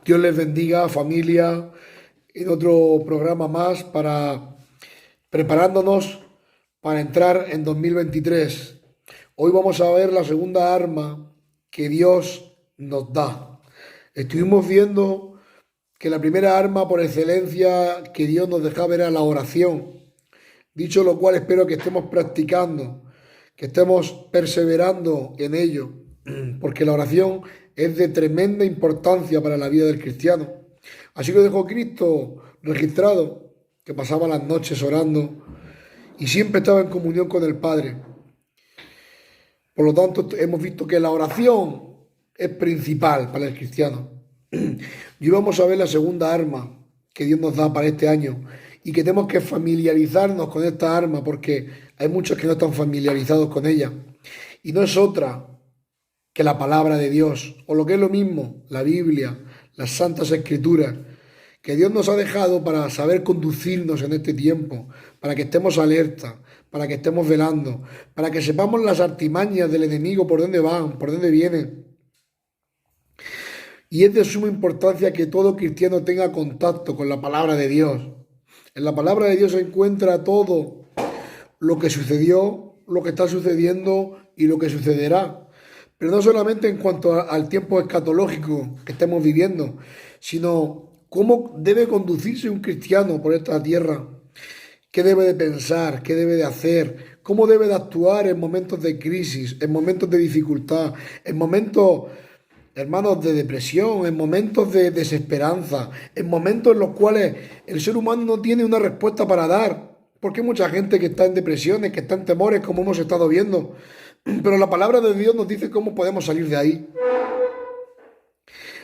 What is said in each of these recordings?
Dios les bendiga, familia, en otro programa más para preparándonos para entrar en 2023. Hoy vamos a ver la segunda arma que Dios nos da. Estuvimos viendo que la primera arma por excelencia que Dios nos dejaba era la oración. Dicho lo cual, espero que estemos practicando, que estemos perseverando en ello, porque la oración es de tremenda importancia para la vida del cristiano. Así lo dejó Cristo registrado, que pasaba las noches orando y siempre estaba en comunión con el Padre. Por lo tanto, hemos visto que la oración es principal para el cristiano. Y vamos a ver la segunda arma que Dios nos da para este año y que tenemos que familiarizarnos con esta arma porque hay muchos que no están familiarizados con ella. Y no es otra que la palabra de Dios, o lo que es lo mismo, la Biblia, las Santas Escrituras, que Dios nos ha dejado para saber conducirnos en este tiempo, para que estemos alerta, para que estemos velando, para que sepamos las artimañas del enemigo, por dónde van, por dónde vienen. Y es de suma importancia que todo cristiano tenga contacto con la palabra de Dios. En la palabra de Dios se encuentra todo lo que sucedió, lo que está sucediendo y lo que sucederá. Pero no solamente en cuanto al tiempo escatológico que estemos viviendo, sino cómo debe conducirse un cristiano por esta tierra, qué debe de pensar, qué debe de hacer, cómo debe de actuar en momentos de crisis, en momentos de dificultad, en momentos, hermanos, de depresión, en momentos de desesperanza, en momentos en los cuales el ser humano no tiene una respuesta para dar. Porque hay mucha gente que está en depresiones, que está en temores, como hemos estado viendo. Pero la palabra de Dios nos dice cómo podemos salir de ahí.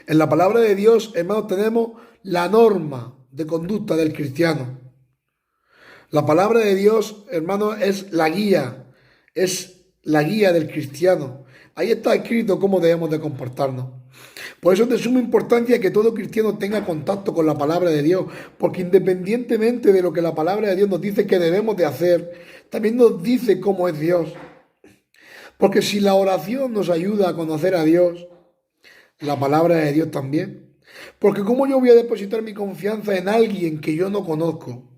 En la palabra de Dios, hermanos, tenemos la norma de conducta del cristiano. La palabra de Dios, hermanos, es la guía del cristiano. Ahí está escrito cómo debemos de comportarnos. Por eso es de suma importancia que todo cristiano tenga contacto con la palabra de Dios, porque independientemente de lo que la palabra de Dios nos dice que debemos de hacer, también nos dice cómo es Dios. Porque si la oración nos ayuda a conocer a Dios, la palabra de Dios también. Porque ¿cómo yo voy a depositar mi confianza en alguien que yo no conozco?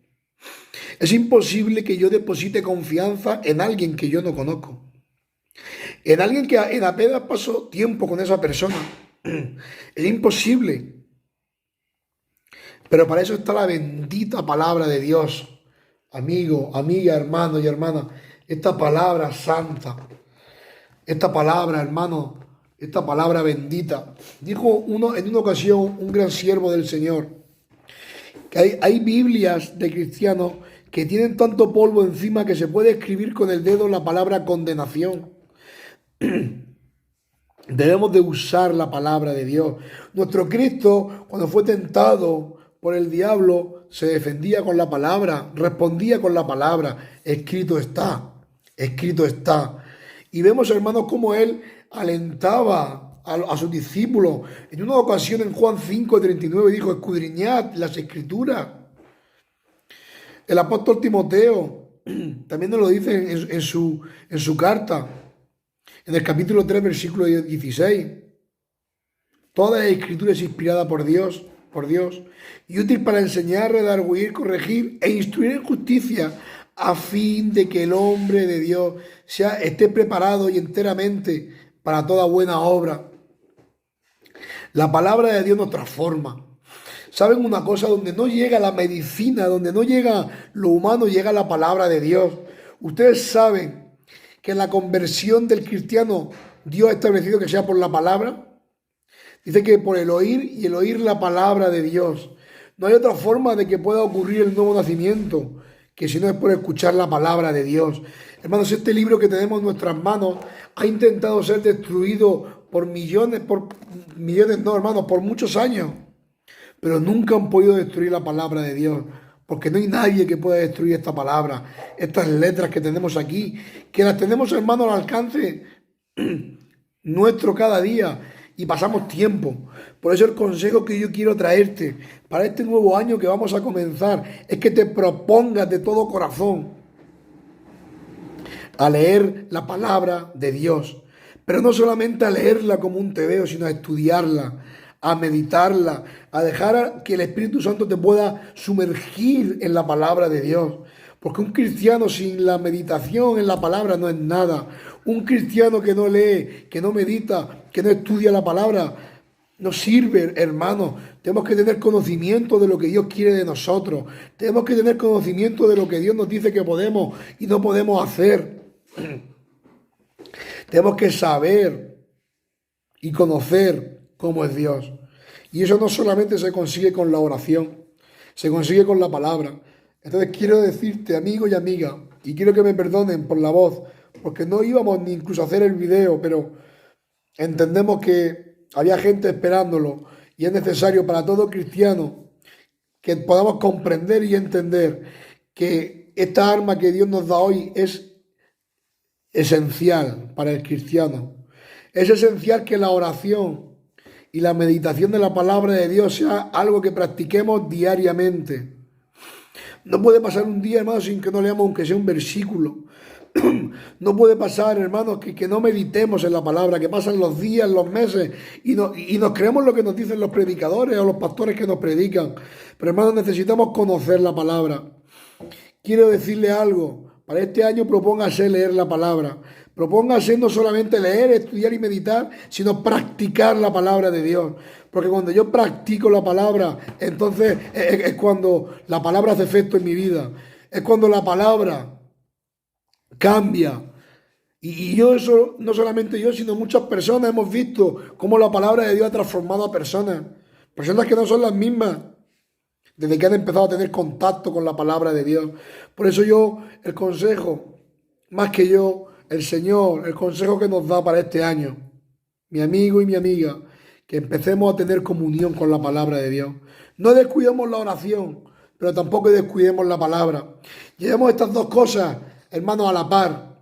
Es imposible que yo deposite confianza en alguien que yo no conozco. En alguien que en apenas paso tiempo con esa persona. Es imposible. Pero para eso está la bendita palabra de Dios. Amigo, amiga, hermano y hermana. Esta palabra santa. Esta palabra, hermano. Esta palabra bendita. Dijo uno en una ocasión un gran siervo del Señor. Que hay Biblias de cristianos que tienen tanto polvo encima que se puede escribir con el dedo la palabra condenación. Debemos de usar la palabra de Dios. Nuestro Cristo, cuando fue tentado por el diablo, se defendía con la palabra, respondía con la palabra. Escrito está, escrito está. Y vemos, hermanos, cómo él alentaba a sus discípulos. En una ocasión en Juan 5:39 dijo, escudriñad las escrituras. El apóstol Timoteo también nos lo dice en su carta. En el capítulo 3, versículo 16, toda la escritura es inspirada por Dios, y útil para enseñar, redarguir, corregir e instruir en justicia, a fin de que el hombre de Dios esté preparado y enteramente para toda buena obra. La palabra de Dios nos transforma. ¿Saben una cosa? Donde no llega la medicina, donde no llega lo humano, llega la palabra de Dios. Ustedes saben que en la conversión del cristiano Dios ha establecido que sea por la palabra. Dice que por el oír y el oír la palabra de Dios. No hay otra forma de que pueda ocurrir el nuevo nacimiento que si no es por escuchar la palabra de Dios. Hermanos, este libro que tenemos en nuestras manos ha intentado ser destruido por millones no, hermanos, por muchos años. Pero nunca han podido destruir la palabra de Dios. Porque no hay nadie que pueda destruir esta palabra, estas letras que tenemos aquí, que las tenemos, hermano, al alcance nuestro cada día y pasamos tiempo. Por eso el consejo que yo quiero traerte para este nuevo año que vamos a comenzar es que te propongas de todo corazón a leer la palabra de Dios. Pero no solamente a leerla como un tebeo, sino a estudiarla, a meditarla, a dejar que el Espíritu Santo te pueda sumergir en la palabra de Dios. Porque un cristiano sin la meditación en la palabra no es nada. Un cristiano que no lee, que no medita, que no estudia la palabra, no sirve, hermanos. Tenemos que tener conocimiento de lo que Dios quiere de nosotros. Tenemos que tener conocimiento de lo que Dios nos dice que podemos y no podemos hacer. Tenemos que saber y conocer cómo es Dios. Y eso no solamente se consigue con la oración, se consigue con la palabra. Entonces quiero decirte, amigo y amiga, y quiero que me perdonen por la voz, porque no íbamos ni incluso a hacer el video, pero entendemos que había gente esperándolo y es necesario para todo cristiano que podamos comprender y entender que esta arma que Dios nos da hoy es esencial para el cristiano. Es esencial que la oración y la meditación de la palabra de Dios sea algo que practiquemos diariamente. No puede pasar un día, hermanos, sin que no leamos aunque sea un versículo. No puede pasar, hermanos, que no meditemos en la palabra, que pasan los días, los meses, y nos creemos lo que nos dicen los predicadores o los pastores que nos predican. Pero, hermanos, necesitamos conocer la palabra. Quiero decirle algo. Para este año propóngase leer la palabra. Propóngase no solamente leer, estudiar y meditar, sino practicar la palabra de Dios. Porque cuando yo practico la palabra, entonces es cuando la palabra hace efecto en mi vida. Es cuando la palabra cambia. Y yo eso, no solamente yo, sino muchas personas hemos visto cómo la palabra de Dios ha transformado a personas. Personas que no son las mismas desde que han empezado a tener contacto con la palabra de Dios. Por eso yo, el consejo, más que yo, el Señor, el consejo que nos da para este año, mi amigo y mi amiga, que empecemos a tener comunión con la palabra de Dios. No descuidemos la oración, pero tampoco descuidemos la palabra. Llevemos estas dos cosas, hermanos, a la par.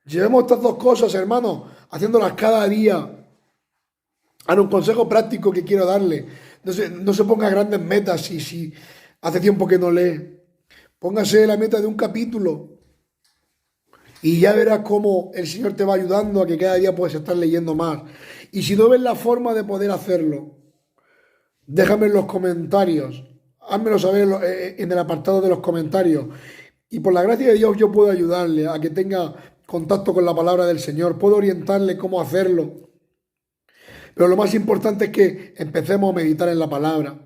Llevemos estas dos cosas, hermanos, haciéndolas cada día. Ahora, un consejo práctico que quiero darle. No se ponga grandes metas si hace tiempo que no lee. Póngase la meta de un capítulo y ya verás cómo el Señor te va ayudando a que cada día puedas estar leyendo más. Y si no ves la forma de poder hacerlo, déjame en los comentarios. Házmelo saber en el apartado de los comentarios. Y por la gracia de Dios yo puedo ayudarle a que tenga contacto con la palabra del Señor. Puedo orientarle cómo hacerlo. Pero lo más importante es que empecemos a meditar en la palabra.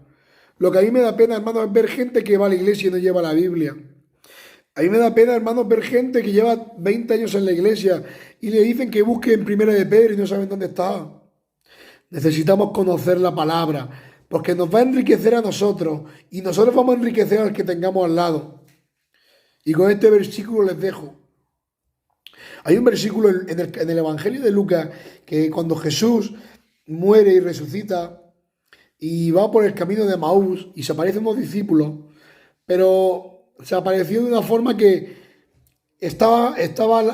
Lo que a mí me da pena, hermanos, es ver gente que va a la iglesia y no lleva la Biblia. A mí me da pena, hermanos, ver gente que lleva 20 años en la iglesia y le dicen que busque en Primera de Pedro y no saben dónde está. Necesitamos conocer la palabra, porque nos va a enriquecer a nosotros y nosotros vamos a enriquecer al que tengamos al lado. Y con este versículo les dejo. Hay un versículo en el Evangelio de Lucas que cuando Jesús muere y resucita y va por el camino de Maús y se aparecen unos discípulos, pero se apareció de una forma que estaba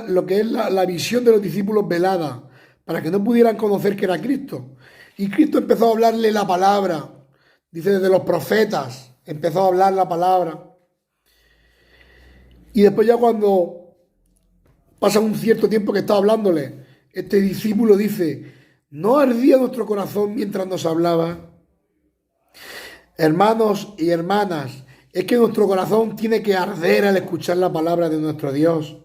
lo que es la visión de los discípulos velada, para que no pudieran conocer que era Cristo. Y Cristo empezó a hablarle la palabra, dice desde los profetas, empezó a hablar la palabra. Y después ya cuando pasa un cierto tiempo que está hablándole, este discípulo dice: ¿no ardía nuestro corazón mientras nos hablaba? Hermanos y hermanas, es que nuestro corazón tiene que arder al escuchar la palabra de nuestro Dios.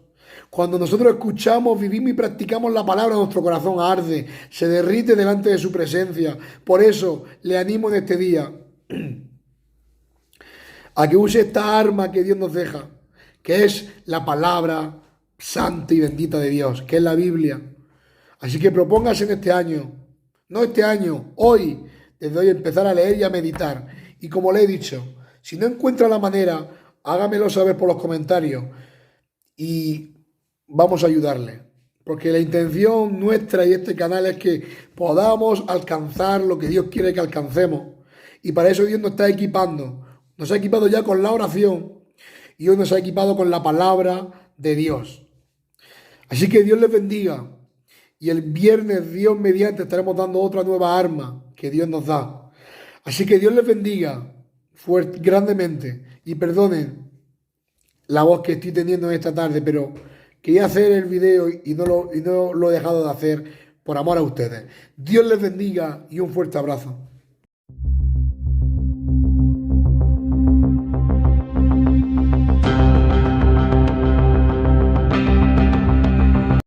Cuando nosotros escuchamos, vivimos y practicamos la palabra, nuestro corazón arde, se derrite delante de su presencia. Por eso le animo en este día a que use esta arma que Dios nos deja, que es la palabra santa y bendita de Dios, que es la Biblia. Así que propóngase en este año, no este año, hoy, desde hoy empezar a leer y a meditar. Y como le he dicho, si no encuentra la manera, hágamelo saber por los comentarios y vamos a ayudarle. Porque la intención nuestra y este canal es que podamos alcanzar lo que Dios quiere que alcancemos. Y para eso Dios nos está equipando. Nos ha equipado ya con la oración y hoy nos ha equipado con la palabra de Dios. Así que Dios les bendiga. Y el viernes, Dios mediante, estaremos dando otra nueva arma que Dios nos da. Así que Dios les bendiga grandemente. Y perdonen la voz que estoy teniendo en esta tarde, pero quería hacer el video y no lo he dejado de hacer por amor a ustedes. Dios les bendiga y un fuerte abrazo.